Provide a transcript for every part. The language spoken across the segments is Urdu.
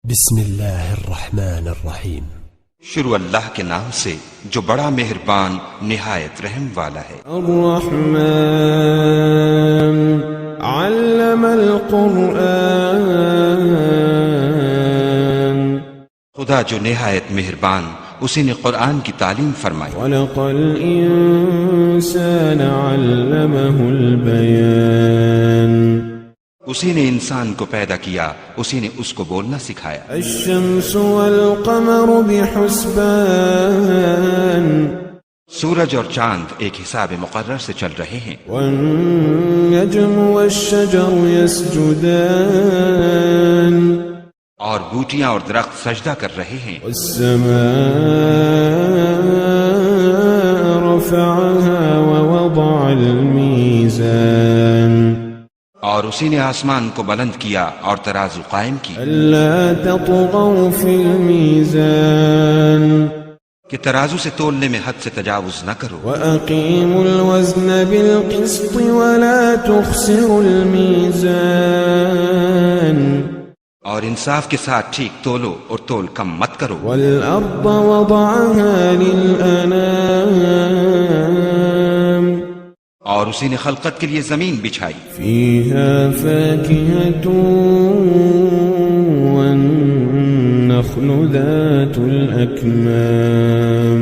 بسم اللہ الرحمن الرحیم۔ شروع اللہ کے نام سے جو بڑا مہربان نہایت رحم والا ہے۔ الرحمن علم القرآن، خدا جو نہایت مہربان اسی نے قرآن کی تعلیم فرمائی۔ خلق الانسان علمہ البیان، اسی نے انسان کو پیدا کیا، اسی نے اس کو بولنا سکھایا۔ الشمس والقمر بحسبان، سورج اور چاند ایک حساب مقرر سے چل رہے ہیں۔ والنجم والشجر يسجدان، اور بوٹیاں اور درخت سجدہ کر رہے ہیں۔ والسماء رفعها ووضع الميزان، اور اسی نے آسمان کو بلند کیا اور ترازو قائم کی ألا تطغوا في الميزان، کہ ترازو سے تولنے میں حد سے تجاوز نہ کرو۔ وأقيموا الوزن بالقسط ولا تخسروا الميزان، اور انصاف کے ساتھ ٹھیک تولو اور تول کم مت کرو۔ والأرض وضعها للأنام، اور اسی نے خلقت کے لیے زمین بچھائی، فيها فاكهة والنخل ذات الأكمام،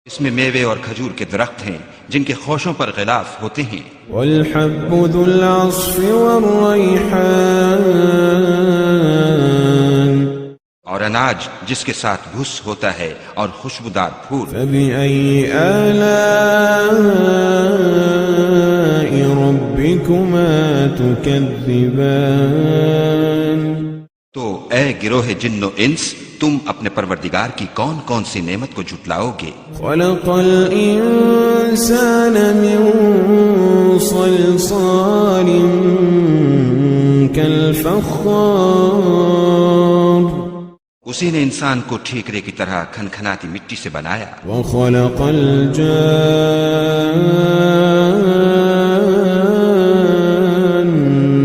اس میں میوے اور کھجور کے درخت ہیں جن کے خوشوں پر غلاف ہوتے ہیں، والحب ذو العصف والريحان، اور اناج جس کے ساتھ بھس ہوتا ہے اور خوشبودار پھول۔ فبأي آلاء ربكما تكذبان، تو اے گروہ جن و انس، تم اپنے پروردگار کی کون کون سی نعمت کو جھٹلاؤ گے؟ خلق الإنسان من صلصال كالفخار، اسی نے انسان کو ٹھیکرے کی طرح کھنکھناتی مٹی سے بنایا۔ وخلق الجان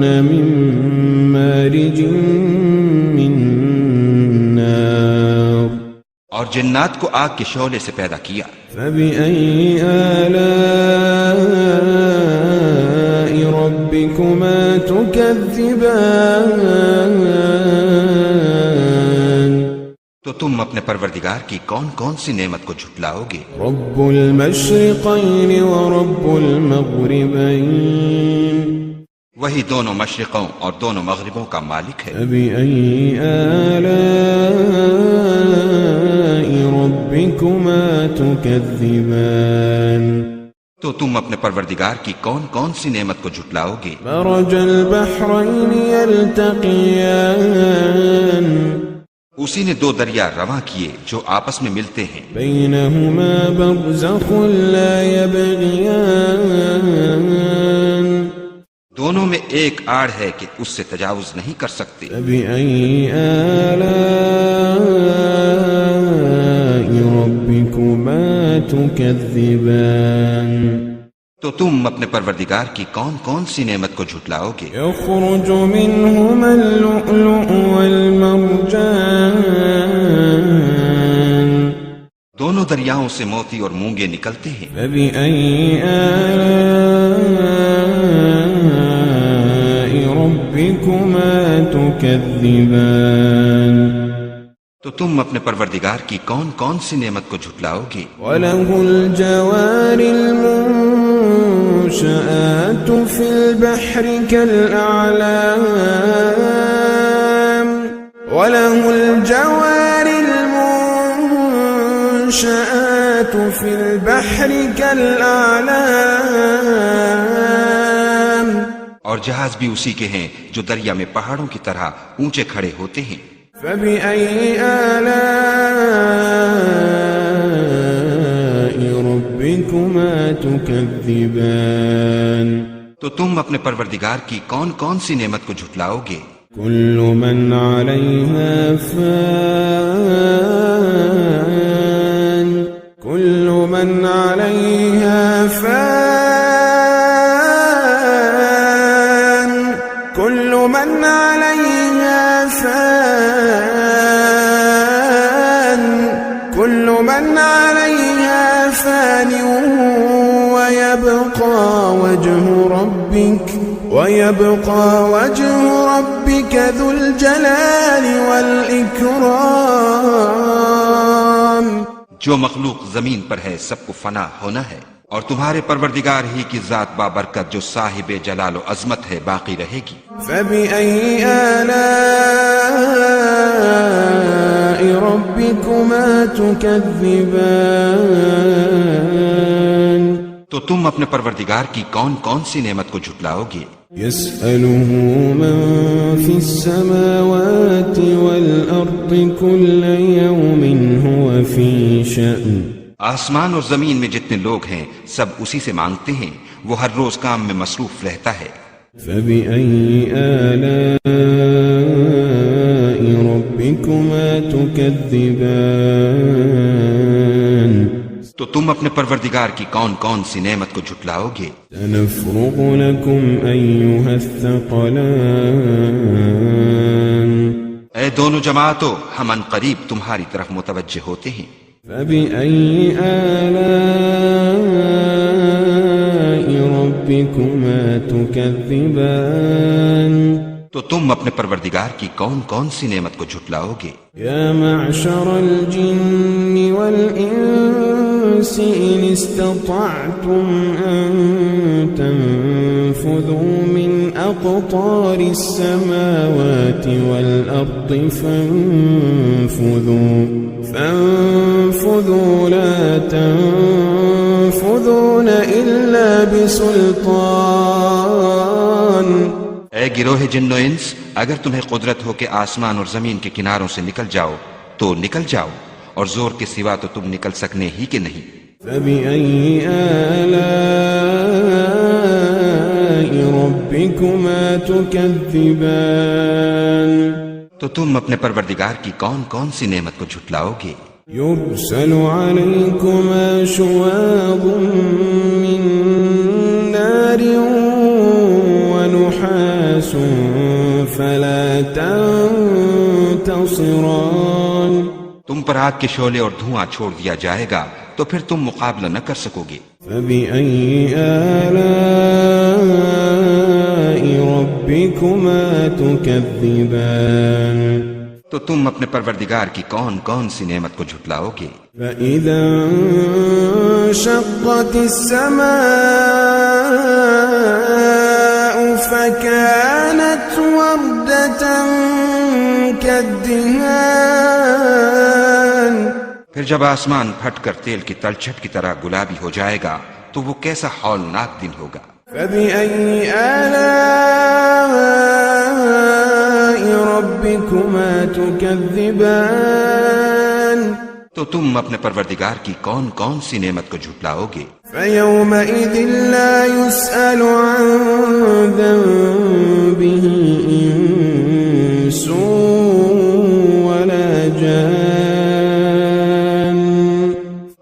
من مارج من نار، اور جنات کو آگ کے شعلے سے پیدا کیا۔ فبأي آلاء ربكما تكذبان، تو تم اپنے پروردگار کی کون کون سی نعمت کو جھٹلاؤ گے؟ رب المشرقين ورب المغربين، وہی دونوں مشرقوں اور دونوں مغربوں کا مالک ہے۔ فبأي آلاء ربكما تكذبان، تو تم اپنے پروردگار کی کون کون سی نعمت کو جھٹلاؤ گے؟ مرج البحرين يلتقيان، اسی نے دو دریا رواں کیے جو آپس میں ملتے ہیں، بينهما برزخ لا يبغيان، دونوں میں ایک آڑ ہے کہ اس سے تجاوز نہیں کر سکتے۔ فبأي آلاء ربكما تكذبان، تو تم اپنے پروردگار کی کون کون سی نعمت کو جھٹلاؤ گے؟ يخرج منهما اللؤلؤ والمرجان، دونوں دریاؤں سے موتی اور مونگے نکلتے ہیں۔ فبأي آلاء ربكما تكذبان، تو تم اپنے پروردگار کی کون کون سی نعمت کو جھٹلاؤ گے؟ وله الجوار المنشآت في البحر كالأعلام، وله الجوار المنشآت في البحر كالأعلام، اور جہاز بھی اسی کے ہیں جو دریا میں پہاڑوں کی طرح اونچے کھڑے ہوتے ہیں۔ فبأي آلاء ربكما تكذبان، تو تم اپنے پروردگار کی کون کون سی نعمت کو جھٹلاؤ گے؟ كل من عليها فان، كل من عليها فان، كل من عليها فان، من عليها فان ويبقى وجه ربك ذو الجلال والإكرام. جو مخلوق زمین پر ہے سب کو فنا ہونا ہے، اور تمہارے پروردگار ہی کی ذات بابرکت جو صاحب جلال و عظمت ہے باقی رہے گی. فبأي آلاء ربكما تكذبان. تو تم اپنے پروردگار کی کون کون سی نعمت کو جھٹلاؤ گے؟ يسأله من في السماوات والأرض كل يوم هو في شأن. آسمان اور زمین میں جتنے لوگ ہیں سب اسی سے مانگتے ہیں، وہ ہر روز کام میں مصروف رہتا ہے. فبأي آلاء ربكما تكذبان. تو تم اپنے پروردگار کی کون کون سی نعمت کو جھٹلاؤ گے؟ سنفرغ لكم أيها الثقلان. اے دونوں جماعتوں، ہم ان قریب تمہاری طرف متوجہ ہوتے ہیں. فبأي آلاء ربكما تكذبان. تو تم اپنے پروردگار کی کون کون سی نعمت کو جھٹلاؤ گے؟ يا معشر الجن والإنس إن استطعتم أن تنفذوا من أقطار السماوات والأرض فانفذوا لا تنفذون إلا بسلطان. اے گروہ جن و انس، اگر تمہیں قدرت ہو کہ آسمان اور زمین کے کناروں سے نکل جاؤ تو نکل جاؤ، اور زور کے سوا تو تم نکل سکنے ہی کہ نہیں. فبأي آلاء ربكما تكذبان. تو تم اپنے پروردگار کی کون کون سی نعمت کو جھٹلاؤ گے؟ يرسل عليكما شواظ من نار ونحاس فلا تنتصران. تم پر آگ کے شعلے اور دھواں چھوڑ دیا جائے گا تو پھر تم مقابلہ نہ کر سکو گے. فبأي آلاء ربكما تكذبان. تو تم اپنے پروردگار کی کون کون سی نعمت کو جھٹلاؤ گے؟ فإذا انشقت السماء فكانت وردة كالدهان. پھر جب آسمان پھٹ کر تیل کی تلچھٹ کی طرح گلابی ہو جائے گا تو وہ کیسا ہولناک دن ہوگا. فبأي آلاء ربكما تكذبان. تو تم اپنے پروردگار کی کون کون سی نعمت کو جھٹلاؤ گے؟ فيومئذ لا يسأل عن ذنبه إنس ولا جان.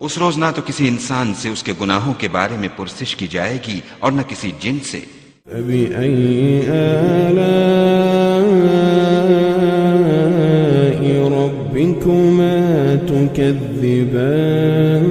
اس روز نہ تو کسی انسان سے اس کے گناہوں کے بارے میں پرسش کی جائے گی اور نہ کسی جن سے. فبأي آلاء ربكما تكذبان.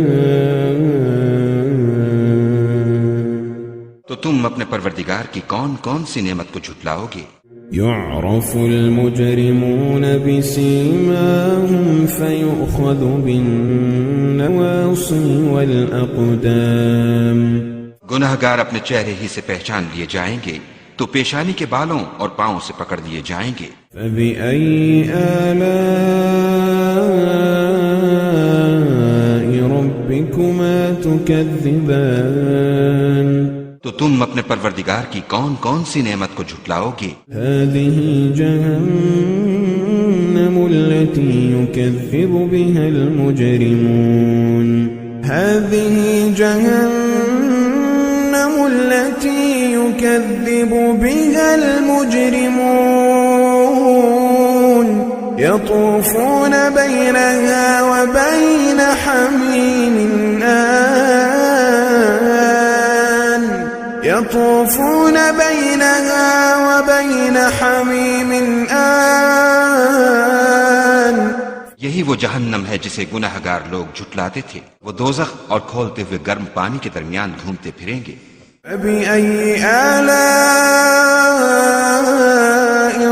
تو تم اپنے پروردگار کی کون کون سی نعمت کو جھٹلاؤ گے؟ يعرف المجرمون بسيماهم فيؤخذ بالنواصي والأقدام. گناہگار اپنے چہرے ہی سے پہچان لیے جائیں گے تو پیشانی کے بالوں اور پاؤں سے پکڑ لیے جائیں گے. فبأي آلاء ربكما تكذبان. تو تم اپنے پروردگار کی کون کون سی نعمت کو جھٹلاؤ گے؟ هذه جهنم التي يكذب بها المجرمون. هذه جهنم التي يكذب بها المجرمون. يطوفون بينها وبين حميم يطوفون بينها وبين حميم آن. یہی وہ جہنم ہے جسے گناہگار لوگ جھٹلاتے تھے، وہ دوزخ اور کھولتے ہوئے گرم پانی کے درمیان گھومتے پھریں گے۔ فبأي آلاء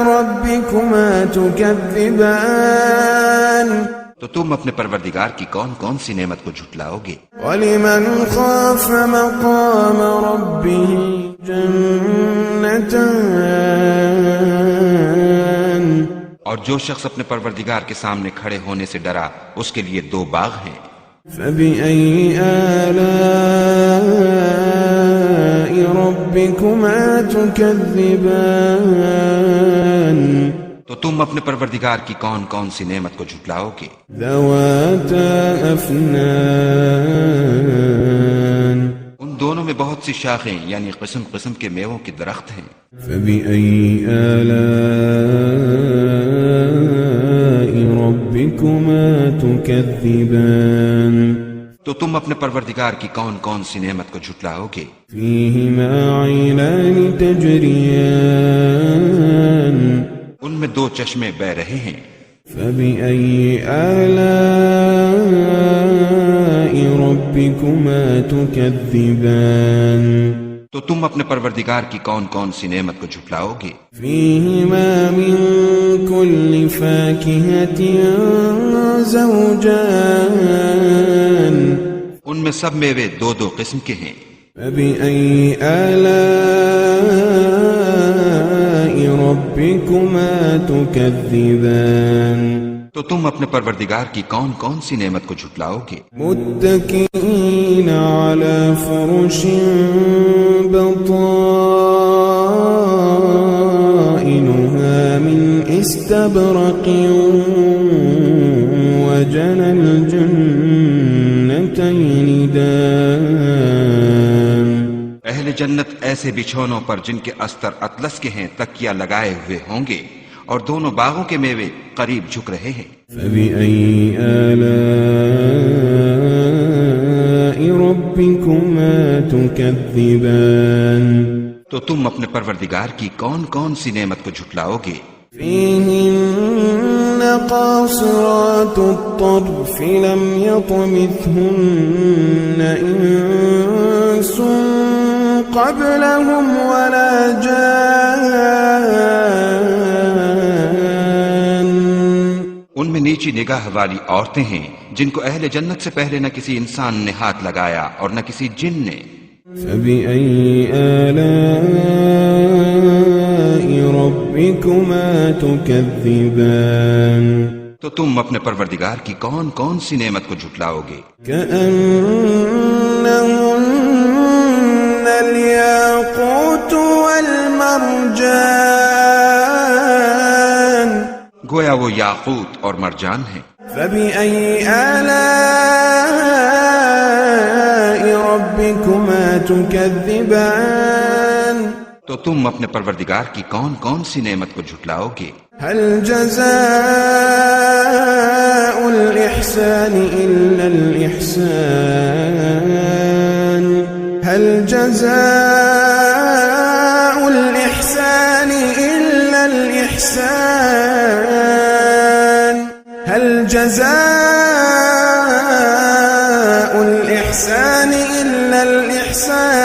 ربكما تكذبان تو تم اپنے پروردگار کی کون کون سی نعمت کو جھٹلاؤ گے؟ ولمن خاف مقام ربه جنتان اور جو شخص اپنے پروردگار کے سامنے کھڑے ہونے سے ڈرا اس کے لیے 2 باغ ہیں۔ فبأي آلاء ربكما تكذبان تو تم اپنے پروردگار کی کون کون سی نعمت کو جھٹلاؤ گے؟ ذواتا أفنان ان دونوں میں بہت سی شاخیں یعنی قسم قسم کے میووں کے درخت ہیں۔ فبأي آلاء ربكما تكذبان تو تم اپنے پروردگار کی کون کون سی نعمت کو جھٹلاؤ گے؟ فيهما عينان تجريان ان میں 2 چشمے بہ رہے ہیں۔ فبأي آلاء ربكما تكذبان تو تم اپنے پروردگار کی کون کون سی نعمت کو جھٹلاؤ گے؟ فيهما من كل فاكهة زوجان ان میں سب میوے 2 قسم کے ہیں۔ فبأي آلاء ربكما تكذبان تو تم اپنے پروردگار کی کون کون سی نعمت کو جھٹلاؤ گے؟ متكئين على فرش بطائنها من استبرق وجنى الجنتين دان اہل جنت ایسے بچھونوں پر جن کے استر اطلس کے ہیں تکیہ لگائے ہوئے ہوں گے، اور دونوں باغوں کے میوے قریب جھک رہے ہیں۔ فبأي آلاء ربكما تكذبان تو تم اپنے پروردگار کی کون کون سی نعمت کو جھٹلاؤ گے؟ فيهن قاصرات الطرف لم يطمثهن إنس قبلهم ولا جان ان میں نیچی نگاہ والی عورتیں ہیں جن کو اہل جنت سے پہلے نہ کسی انسان نے ہاتھ لگایا اور نہ کسی جن نے۔ فبأي آلاء ربكما تكذبان تو تم اپنے پروردگار کی کون کون سی نعمت کو جھٹلاؤ گے؟ كأنهن الياقوت والمرجان گویا وہ یاقوت اور مرجان ہیں۔ فبأي آلاء ربكما تكذبان تو تم اپنے پروردگار کی کون کون سی نعمت کو جھٹلاؤ گے؟ هل جزاء الإحسان إلا الإحسان هل جزاء الإحسان إلا الإحسان هل جزاء الإحسان إلا الإحسان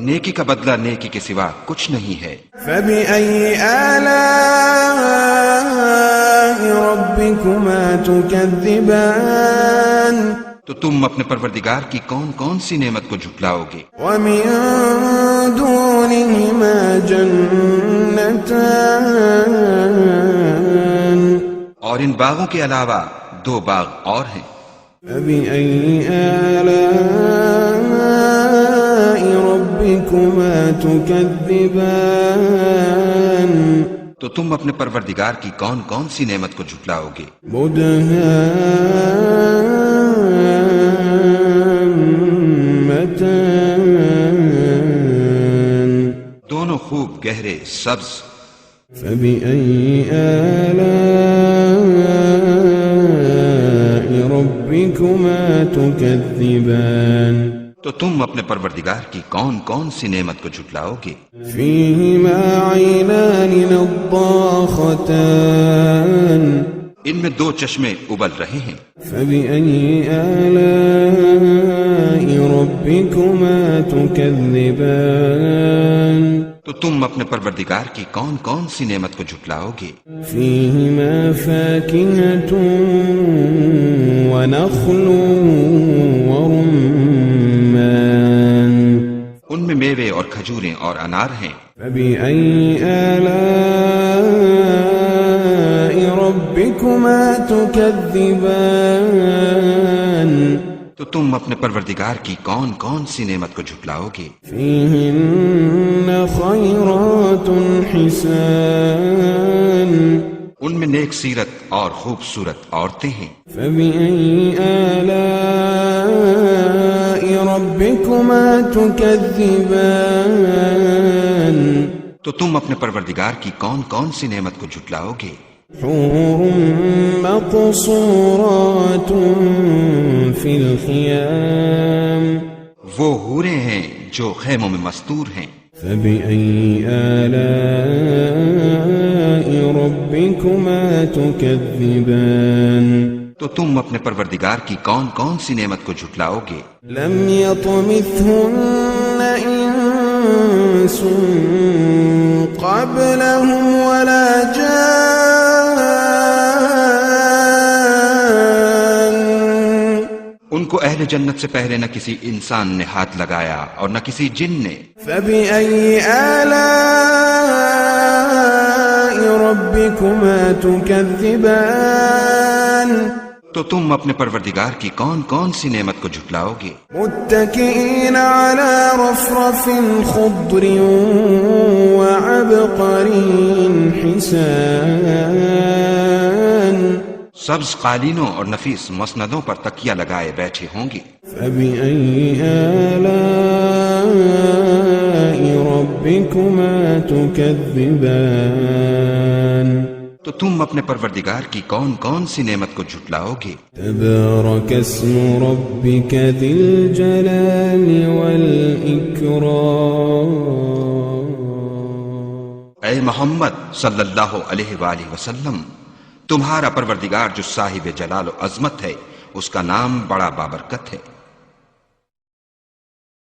نیکی کا بدلہ نیکی کے سوا کچھ نہیں ہے۔ فبأي آلاء ربكما تكذبان تو تم اپنے پروردگار کی کون کون سی نعمت کو جھٹلاؤ گے؟ ومن دونهما جنتان اور ان باغوں کے علاوہ 2 باغ اور ہیں۔ فبأي آلاء ربكما تكذبان تو تم اپنے پروردگار کی کون کون سی نعمت کو جھٹلاؤ گے؟ مدهامتان دونوں خوب گہرے سبز۔ فبأي آلاء ربكما تكذبان تو تو تم اپنے پروردگار کی کون کون سی نعمت کو جھٹلاؤ گے؟ فيهما عينان نضاختان ان میں دو چشمے ابل رہے ہیں، فبأي آلاء ربكما تكذبان تو تم اپنے پروردگار کی کون کون سی نعمت کو جھٹلاؤ گے؟ فيهما فاكهة ونخل ورمان ان میں میوے اور کھجوریں اور انار ہیں، فبأي آلاء ربكما تكذبان تو تم اپنے پروردگار کی کون کون سی نعمت کو جھٹلاؤ گے؟ فيهن خيرات حسان ان میں نیک سیرت اور خوبصورت عورتیں ہیں، فبأي آلاء ربكما تكذبان تو تم اپنے پروردگار کی کون کون سی نعمت کو جھٹلاؤ گے؟ حور مقصورات في الخيام وہ حوریں ہیں جو خیموں میں مستور ہیں، فبأي آلاء ربكما تكذبان تو تم اپنے پروردگار کی کون کون سی نعمت کو جھٹلاؤ گے؟ لم يطمثهن إنس قبلهم ولا جان ان کو اہل جنت سے پہلے نہ کسی انسان نے ہاتھ لگایا اور نہ کسی جن نے، فبأي آلاء ربكما تكذبان تو تم اپنے پروردگار کی کون کون سی نعمت کو جھٹلاؤ گے؟ متكئين على رفرف خضر وعبقري حسان سبز قالینوں اور نفیس مسندوں پر تکیہ لگائے بیٹھے ہوں گے، فبأي آلاء ربكما تكذبان تو تم اپنے پروردگار کی کون کون سی نعمت کو جھٹلاؤ گے؟ تبارك اسم ربك ذي الجلال والإكرام اے محمد صلی اللہ علیہ وآلہ وسلم، تمہارا پروردگار جو صاحب جلال و عظمت ہے، اس کا نام بڑا بابرکت ہے۔